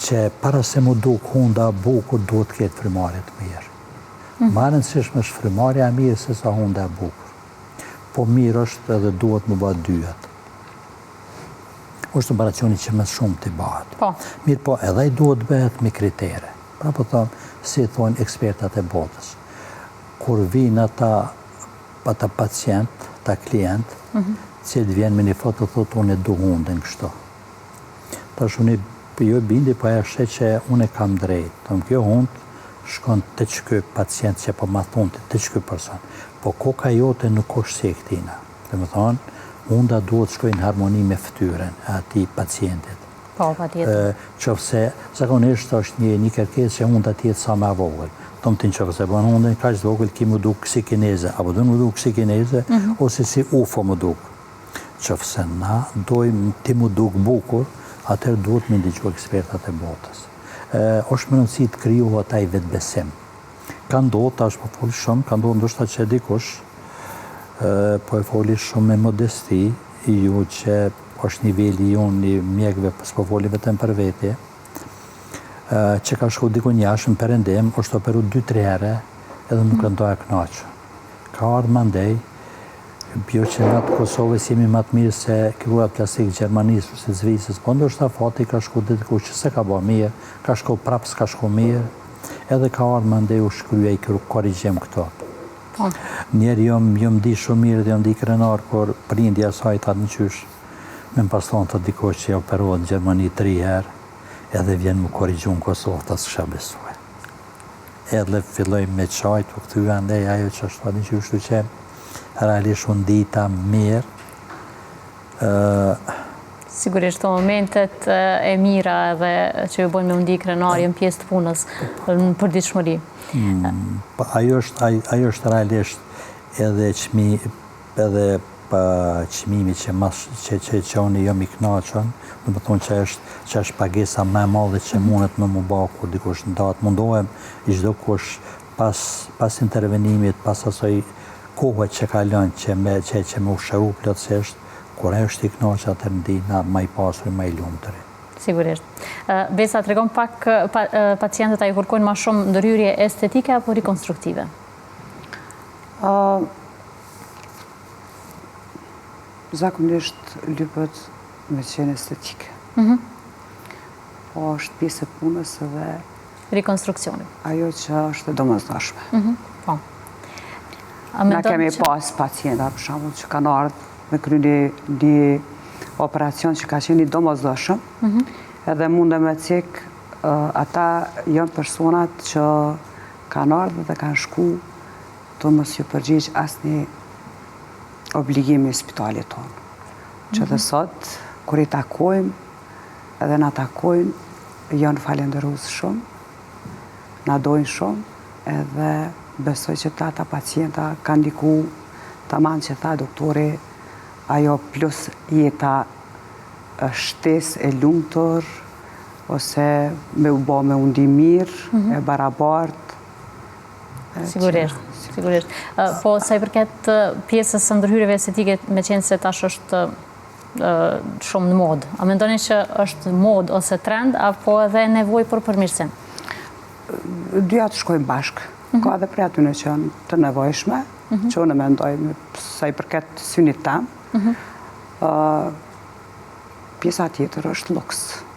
që para se mu duk hunda bukur, duhet ketë frimarje të mirë. Ma rëndësishme është frimarja mirë se sa hunda e bukur. Po mirë është edhe duhet mu ba dyat. është operacioni që më shumë të bëhet. Mirë po, edhe i duhet bëhet me kritere. Pra po thëmë, si thonë ekspertat e botës. Kur vinë ata pacient, ta klient, cilë vjen me një foto, thotë, unë e du hundën kështu. Tash unë jo bindi, po e është që unë e kam drejt. Tëmë kjo hundë shkon të qëky pacient që po ma thonë të qëky person. Po koka jote nuk është si e këtina. Dhe më thonë, hunda duhet shkoj në harmoni me ftyren e ati pacientit. Po, pa tjetër. Qofse, zakonisht është një kërkesë që hunda tjetë sa me vogël. Tomë të në qofse, po në hundën ka që vogël ki më duk si kineze, apo du më duk si kineze, ose si UFO më duk. Qofse na dojmë ti më duk bukur, atër duhet me ndigju ekspertat e botës. është më nëndësi të kriju ata i vetë besim. Ka ndodhë, ta është po foli shumë, ka ndodhë ndoshta që dikush, po e foli shumë me modesti, ju që është nivelli ju një mjekve, s'po foli vetëm për vetje, që ka shku dikun jashtë në Perëndim, është operu 2-3 herë, edhe nuk rëndoj e knaqë. Ka ardhë mandej, bio që nga të Kosovës jemi më të mirë se kirurgat plastikë Gjermanisë ose Zvicrës, po ndoshta fati ka shku diku që se ka ba mirë, ka shku prapë s'ka shku mirë, edhe ka ardhë mandej u shkryja i korrigjim këto. Njerë jom di shumë mirë dhe jom di krenar, por prindja saj ta në qysh, me më paslon të dikosh që operohet në Gjermani 3 herë, edhe vjen më korrigju në Kosovë, ta s'kësha besuaj. Edhe filloj me qajt, po këtyja ndej ajo që është ta në qyshtu që realisht unë dita mirë. Sigurisht të momentet e mira edhe që ju bojnë me undi krenari në pjesë të punës në përditshmëri. Ajo është realisht edhe qmimi që unë jom i knaqën, në më thonë që është pagesa me madhe që mundet me më ba kur dikush në datë. Mundohem i çdo kush pas intervenimit, pas asoj kohët që ka lënë që me ushëru plotësisht, kur e është i knaqë atër ndina ma i pasur, ma i lumëtëri. Sigurisht. Besa, të regon pak pacientët a i kërkojnë ma shumë ndërhyrje estetike apo rekonstruktive? Zakonisht lypët me qenë estetike. Po është pjesë e punës edhe rekonstruksioni. Ajo që është domosdoshme. Po. Na kemi pas pacienta, për shembull, që kanë ardhur me kryeni një operacion që ka qenë i domosdoshëm, edhe mundem me cik, ata janë personat që kanë ardhur dhe kanë shku të mos ju përgjigj asnjë obligimi i spitalit tonë. Që dhe sot, kur i takojmë, edhe na takojnë, janë falenderues shumë, na dojnë shumë, edhe besoj që ata pacienta kanë ndiku tamam që tha doktori, ajo plus jeta shtesë e lumtur, ose me u bo me undi mirë, e barabartë. Sigurisht. Po, sa i përket pjesës së ndërhyrjeve estetike, me qenë se tash është shumë në modë. A mendoni që është modë ose trend, apo edhe nevojë për përmirësim? Dyja të shkojnë bashkë. Ka edhe prej atyne që janë të nevojshme, që unë mendoj sa i përket synit tam. Pjesa tjetër është luks.